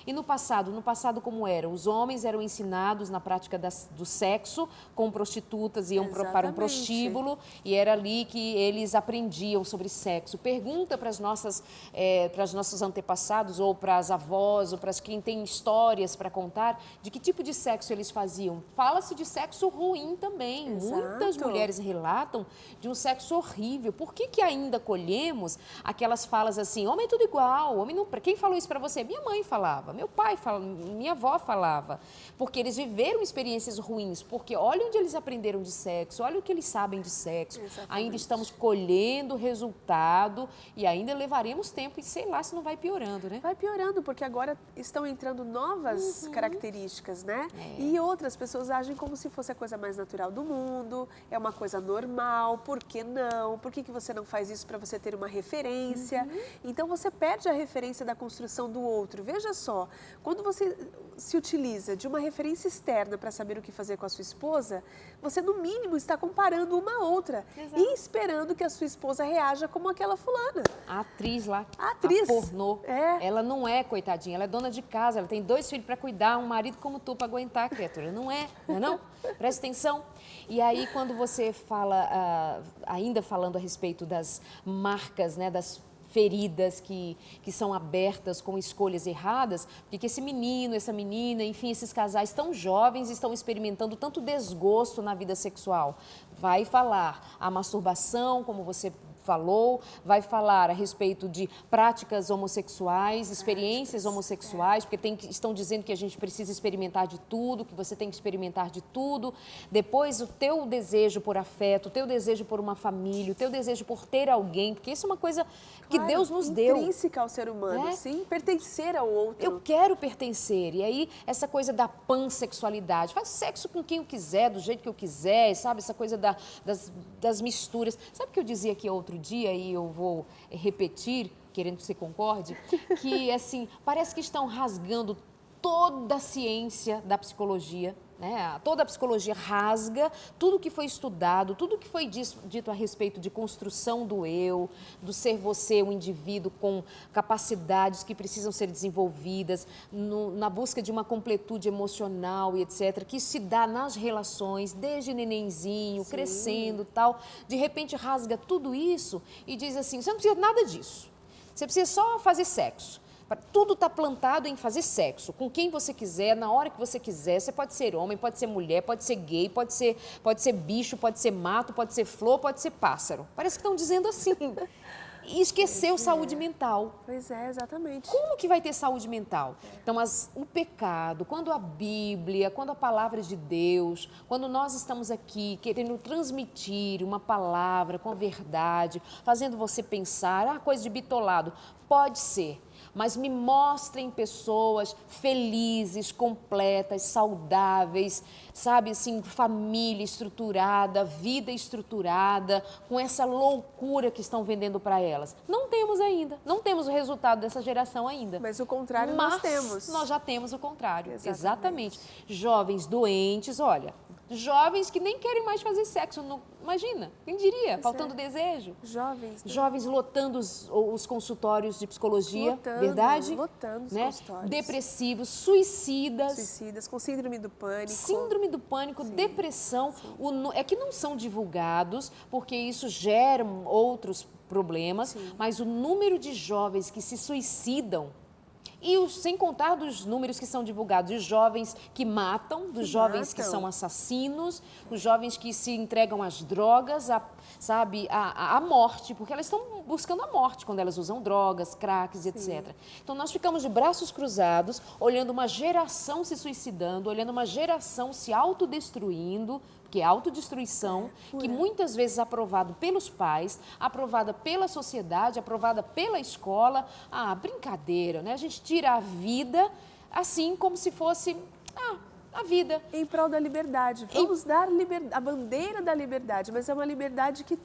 E no passado como era? Os homens eram ensinados na prática do sexo com prostitutas, iam para um prostíbulo e era ali que eles aprendiam sobre sexo. Pergunta para os nossos antepassados ou para as avós ou para quem tem histórias para contar de que tipo de sexo eles faziam. Fala-se de sexo ruim também. Muitas mulheres relatam de um sexo horrível. Por que ainda colhemos aquelas falas assim, homem é tudo igual, homem não... Quem falou isso para você? Minha mãe falava. Meu pai falava, minha avó falava, porque eles viveram experiências ruins, porque olha onde eles aprenderam de sexo, olha o que eles sabem de sexo. Exatamente. Ainda estamos colhendo resultado e ainda levaremos tempo e sei lá se não vai piorando, né? Vai piorando, porque agora estão entrando novas características, né? E outras pessoas agem como se fosse a coisa mais natural do mundo, é uma coisa normal, por que não? Por que você não faz isso para você ter uma referência? Então você perde a referência da construção do outro. Veja só, quando você se utiliza de uma referência externa para saber o que fazer com a sua esposa, você no mínimo está comparando uma a outra. Exato. E esperando que a sua esposa reaja como aquela fulana. A atriz lá, A atriz. a pornô, ela não é coitadinha, ela é dona de casa, ela tem 2 filhos para cuidar, um marido como tu para aguentar a criatura. Não é, não é não? Presta atenção. E aí quando você fala, ainda falando a respeito das marcas, né, das feridas que são abertas com escolhas erradas, porque esse menino, essa menina, enfim, esses casais tão jovens estão experimentando tanto desgosto na vida sexual. Vai falar a masturbação, como você falou, vai falar a respeito de práticas homossexuais, experiências homossexuais, porque estão dizendo que a gente precisa experimentar de tudo, que você tem que experimentar de tudo. Depois, o teu desejo por afeto, o teu desejo por uma família, o teu desejo por ter alguém, porque isso é uma coisa que Deus nos deu. Intrínseca ao ser humano, sim, pertencer ao outro. Eu quero pertencer. E aí, essa coisa da pansexualidade. Faz sexo com quem eu quiser, do jeito que eu quiser, sabe? Essa coisa das misturas. Sabe o que eu dizia aqui outro dia, e eu vou repetir, querendo que você concorde, que, assim, parece que estão rasgando toda a ciência da psicologia, né? Toda a psicologia rasga tudo que foi estudado, tudo que foi dito a respeito de construção do eu, do ser você, um indivíduo com capacidades que precisam ser desenvolvidas, na busca de uma completude emocional e etc., que se dá nas relações, desde nenenzinho, crescendo e tal. De repente rasga tudo isso e diz assim, você não precisa nada disso, você precisa só fazer sexo. Tudo está plantado em fazer sexo, com quem você quiser, na hora que você quiser. Você pode ser homem, pode ser mulher, pode ser gay, pode ser bicho, pode ser mato, pode ser flor, pode ser pássaro. Parece que estão dizendo assim. e esqueceu saúde mental. Pois é, exatamente. Como que vai ter saúde mental? Então, o pecado, quando a Bíblia, quando a palavra de Deus, quando nós estamos aqui querendo transmitir uma palavra com verdade, fazendo você pensar, coisa de bitolado, pode ser. Mas me mostrem pessoas felizes, completas, saudáveis, sabe, assim, família estruturada, vida estruturada, com essa loucura que estão vendendo para elas. Não temos ainda, não temos o resultado dessa geração ainda. Mas o contrário nós temos. Nós já temos o contrário, Exatamente. Jovens doentes, olha, jovens que nem querem mais fazer sexo, imagina, quem diria, faltando desejo. Jovens. Né? Jovens lotando os consultórios de psicologia, verdade? Lotando os né? consultórios. Depressivos, suicidas. Suicidas, com síndrome do pânico. Síndrome do pânico, Sim. depressão. É que não são divulgados, porque isso gera outros problemas, Sim. mas o número de jovens que se suicidam, sem contar dos números que são divulgados, dos jovens que matam, dos jovens que são assassinos, os jovens que se entregam às drogas, à morte, porque elas estão buscando a morte quando elas usam drogas, cracks, etc. Então, nós ficamos de braços cruzados, olhando uma geração se suicidando, olhando uma geração se autodestruindo, que é autodestruição, que muitas vezes é aprovado pelos pais, aprovada pela sociedade, aprovada pela escola. Brincadeira, né? A gente tira a vida assim como se fosse a vida. Em prol da liberdade. Vamos dar a bandeira da liberdade, mas é uma liberdade que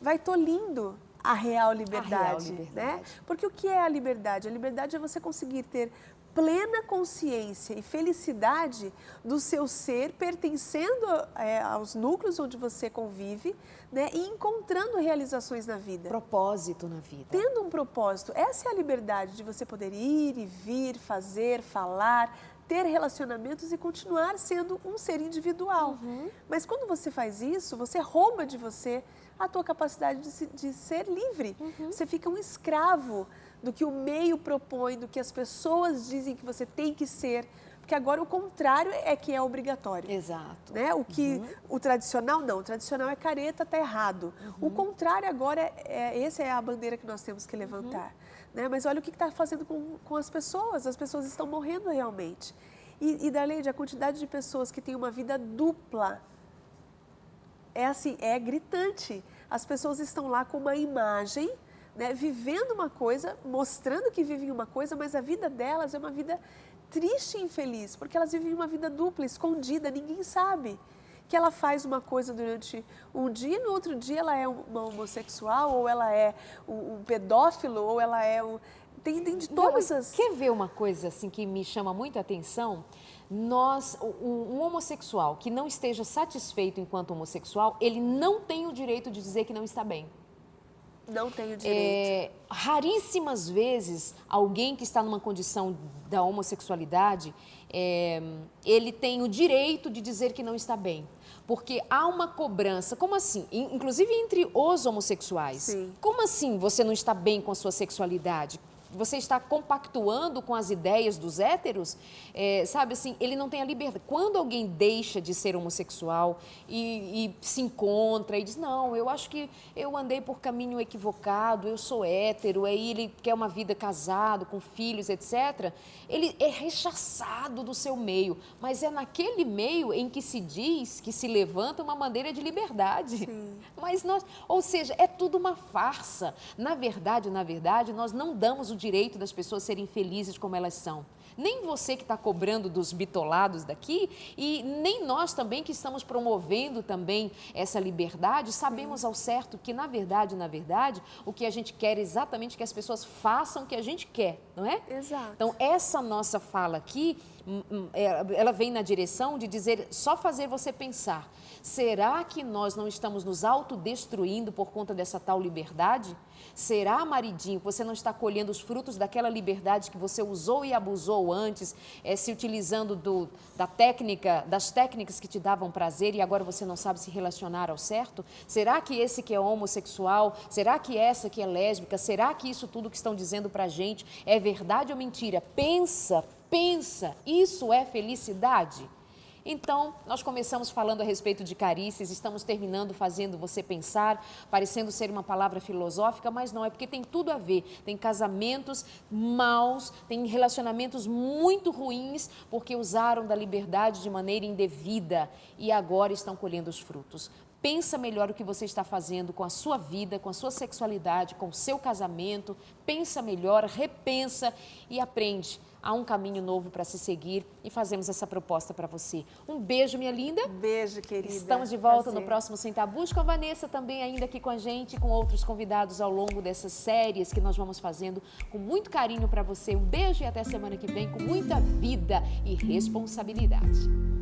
vai tolhindo a real liberdade. Né? Porque o que é a liberdade? A liberdade é você conseguir ter plena consciência e felicidade do seu ser pertencendo aos núcleos onde você convive, né, e encontrando realizações na vida. Propósito na vida. Tendo um propósito. Essa é a liberdade de você poder ir e vir, fazer, falar, ter relacionamentos e continuar sendo um ser individual. Mas quando você faz isso, você rouba de você a tua capacidade de ser livre. Você fica um escravo do que o meio propõe, do que as pessoas dizem que você tem que ser, porque agora o contrário é que é obrigatório. Exato. Né? O que o tradicional não, o tradicional é careta, tá errado. O contrário agora essa é a bandeira que nós temos que levantar. Né? Mas olha o que está fazendo com as pessoas estão morrendo realmente. E Darleide, a quantidade de pessoas que têm uma vida dupla é gritante. As pessoas estão lá com uma imagem, né, vivendo uma coisa, mostrando que vivem uma coisa, mas a vida delas é uma vida triste e infeliz, porque elas vivem uma vida dupla, escondida, ninguém sabe que ela faz uma coisa durante um dia e no outro dia ela é uma homossexual, ou ela é um pedófilo, ou ela é tem de todas as... Quer ver uma coisa assim que me chama muita atenção? Um homossexual que não esteja satisfeito enquanto homossexual, ele não tem o direito de dizer que não está bem. Não tem o direito. Raríssimas vezes, alguém que está numa condição da homossexualidade, ele tem o direito de dizer que não está bem. Porque há uma cobrança, como assim? Inclusive entre os homossexuais. Sim. Como assim você não está bem com a sua sexualidade? Você está compactuando com as ideias dos héteros, sabe assim, ele não tem a liberdade. Quando alguém deixa de ser homossexual e se encontra e diz, não, eu acho que eu andei por caminho equivocado, eu sou hétero, aí ele quer uma vida casado, com filhos, etc., ele é rechaçado do seu meio, mas é naquele meio em que se diz que se levanta uma bandeira de liberdade. Sim. Mas ou seja, é tudo uma farsa. Na verdade, nós não damos o direito das pessoas serem felizes como elas são. Nem você que está cobrando dos bitolados daqui e nem nós também que estamos promovendo também essa liberdade, sabemos ao certo que, na verdade, o que a gente quer é exatamente que as pessoas façam o que a gente quer, não é? Exato. Então, essa nossa fala aqui, ela vem na direção de dizer, só fazer você pensar, será que nós não estamos nos autodestruindo por conta dessa tal liberdade? Será, maridinho, que você não está colhendo os frutos daquela liberdade que você usou e abusou antes, se utilizando das técnicas que te davam prazer e agora você não sabe se relacionar ao certo? Será que esse que é homossexual, será que essa que é lésbica, será que isso tudo que estão dizendo pra gente é verdade ou mentira? Pensa, isso é felicidade? Então, nós começamos falando a respeito de carícias, estamos terminando fazendo você pensar, parecendo ser uma palavra filosófica, mas não, é porque tem tudo a ver. Tem casamentos maus, tem relacionamentos muito ruins, porque usaram da liberdade de maneira indevida e agora estão colhendo os frutos. Pensa melhor o que você está fazendo com a sua vida, com a sua sexualidade, com o seu casamento. Pensa melhor, repensa e aprende. Há um caminho novo para se seguir e fazemos essa proposta para você. Um beijo, minha linda. Beijo, querida. Estamos de volta Prazer. no próximo Sem Tabus com a Vanessa também ainda aqui com a gente, com outros convidados ao longo dessas séries que nós vamos fazendo com muito carinho para você. Um beijo e até semana que vem com muita vida e responsabilidade.